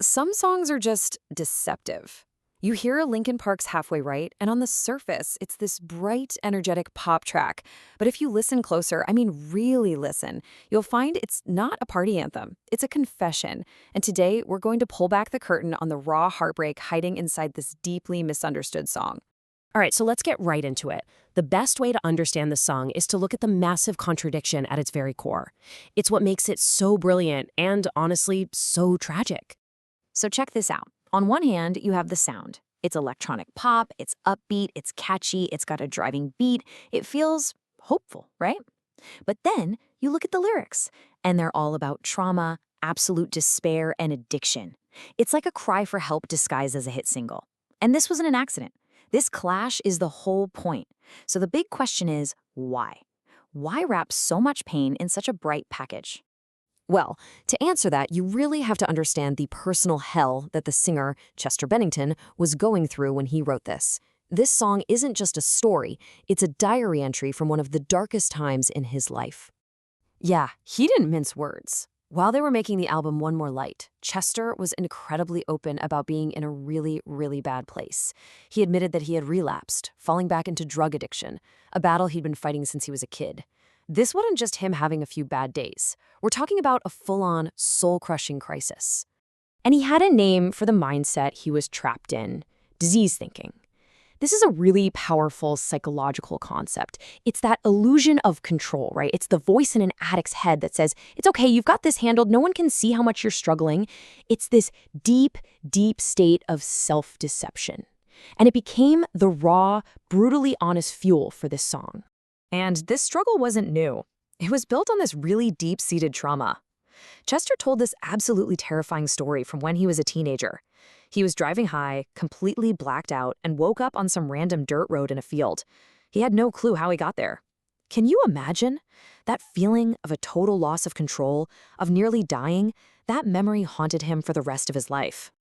Some songs are just deceptive. You hear a Linkin Park's Halfway Right, and on the surface, it's this bright, energetic pop track. But if you listen closer, I mean really listen, you'll find it's not a party anthem. It's a confession. And today, we're going to pull back the curtain on the raw heartbreak hiding inside this deeply misunderstood song. All right, so let's get right into it. The best way to understand the song is to look at the massive contradiction at its very core. It's what makes it so brilliant and, honestly, so tragic. So check this out. On one hand, you have the sound. It's electronic pop, it's upbeat, it's catchy, it's got a driving beat. It feels hopeful, right? But then you look at the lyrics, and they're all about trauma, absolute despair, and addiction. It's like a cry for help disguised as a hit single. And this wasn't an accident. This clash is the whole point. So the big question is, why? Why wrap so much pain in such a bright package? Well, to answer that, you really have to understand the personal hell that the singer, Chester Bennington, was going through when he wrote this. This song isn't just a story, it's a diary entry from one of the darkest times in his life. Yeah, he didn't mince words. While they were making the album One More Light, Chester was incredibly open about being in a really, really bad place. He admitted that he had relapsed, falling back into drug addiction, a battle he'd been fighting since he was a kid. This wasn't just him having a few bad days. We're talking about a full-on, soul-crushing crisis. And he had a name for the mindset he was trapped in: disease thinking. This is a really powerful psychological concept. It's that illusion of control, right? It's the voice in an addict's head that says, it's okay, you've got this handled, no one can see how much you're struggling. It's this deep, deep state of self-deception. And it became the raw, brutally honest fuel for this song. And this struggle wasn't new. It was built on this really deep-seated trauma. Chester told this absolutely terrifying story from when he was a teenager. He was driving high, completely blacked out, and woke up on some random dirt road in a field. He had no clue how he got there. Can you imagine? That feeling of a total loss of control, of nearly dying, that memory haunted him for the rest of his life.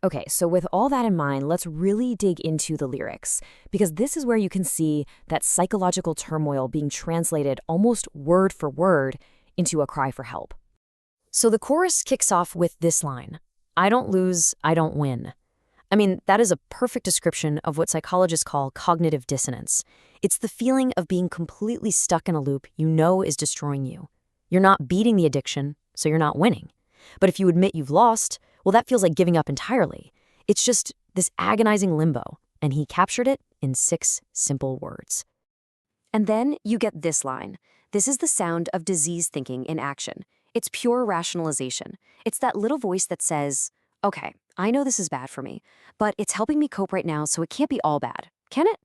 Okay, so with all that in mind, let's really dig into the lyrics, because this is where you can see that psychological turmoil being translated almost word for word into a cry for help. So the chorus kicks off with this line: I don't lose, I don't win. I mean, that is a perfect description of what psychologists call cognitive dissonance. It's the feeling of being completely stuck in a loop you know is destroying you. You're not beating the addiction, so you're not winning. But if you admit you've lost, well, that feels like giving up entirely. It's just this agonizing limbo, and he captured it in 6 simple words. And then you get this line. This is the sound of disease thinking in action. It's pure rationalization. It's that little voice that says, okay, I know this is bad for me, but it's helping me cope right now, so it can't be all bad, can it?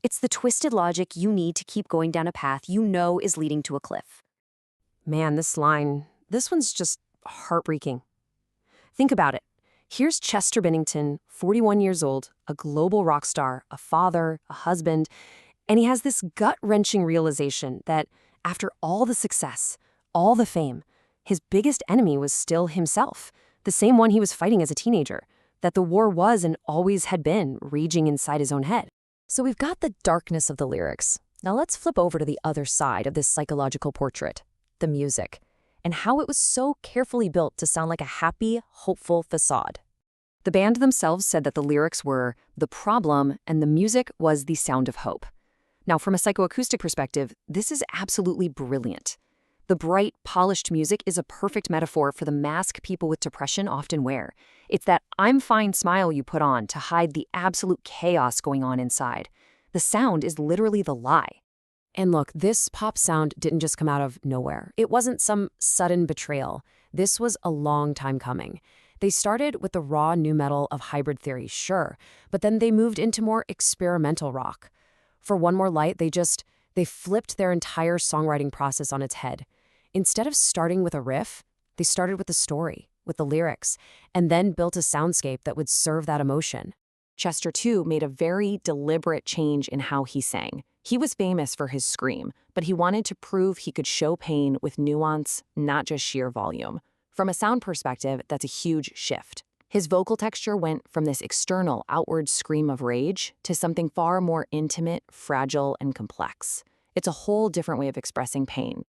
It's the twisted logic you need to keep going down a path you know is leading to a cliff. Man, this one's just heartbreaking. Think about it. Here's Chester Bennington, 41 years old, a global rock star, a father, a husband, and he has this gut-wrenching realization that after all the success, all the fame, his biggest enemy was still himself, the same one he was fighting as a teenager, that the war was and always had been raging inside his own head. So we've got the darkness of the lyrics. Now let's flip over to the other side of this psychological portrait, the music, and how it was so carefully built to sound like a happy, hopeful facade. The band themselves said that the lyrics were the problem and the music was the sound of hope. Now, from a psychoacoustic perspective, this is absolutely brilliant. The bright, polished music is a perfect metaphor for the mask people with depression often wear. It's that I'm fine smile you put on to hide the absolute chaos going on inside. The sound is literally the lie. And look, this pop sound didn't just come out of nowhere. It wasn't some sudden betrayal. This was a long time coming. They started with the raw nu metal of Hybrid Theory, sure, but then they moved into more experimental rock. For One More Light, they flipped their entire songwriting process on its head. Instead of starting with a riff, they started with the story, with the lyrics, and then built a soundscape that would serve that emotion. Chester, too, made a very deliberate change in how he sang. He was famous for his scream, but he wanted to prove he could show pain with nuance, not just sheer volume. From a sound perspective, that's a huge shift. His vocal texture went from this external, outward scream of rage to something far more intimate, fragile, and complex. It's a whole different way of expressing pain.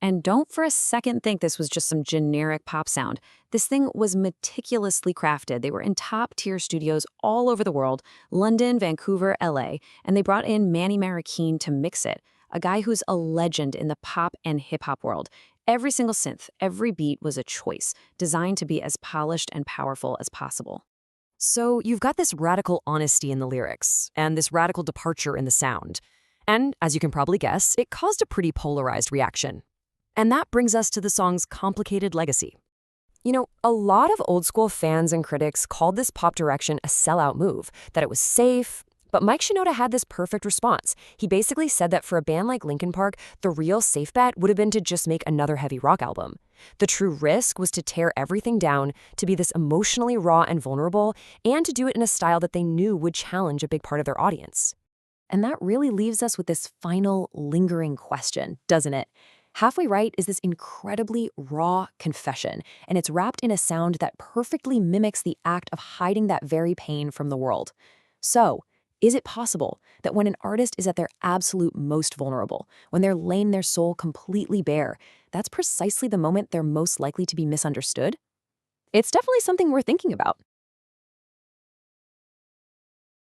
And don't for a second think this was just some generic pop sound. This thing was meticulously crafted. They were in top-tier studios all over the world, London, Vancouver, LA, and they brought in Manny Marroquin to mix it, a guy who's a legend in the pop and hip-hop world. Every single synth, every beat was a choice, designed to be as polished and powerful as possible. So you've got this radical honesty in the lyrics, and this radical departure in the sound. And, as you can probably guess, it caused a pretty polarized reaction. And that brings us to the song's complicated legacy. You know, a lot of old-school fans and critics called this pop direction a sellout move, that it was safe. But Mike Shinoda had this perfect response. He basically said that for a band like Linkin Park, the real safe bet would have been to just make another heavy rock album. The true risk was to tear everything down, to be this emotionally raw and vulnerable, and to do it in a style that they knew would challenge a big part of their audience. And that really leaves us with this final, lingering question, doesn't it? Halfway Right is this incredibly raw confession, and it's wrapped in a sound that perfectly mimics the act of hiding that very pain from the world. So, is it possible that when an artist is at their absolute most vulnerable, when they're laying their soul completely bare, that's precisely the moment they're most likely to be misunderstood? It's definitely something we're thinking about.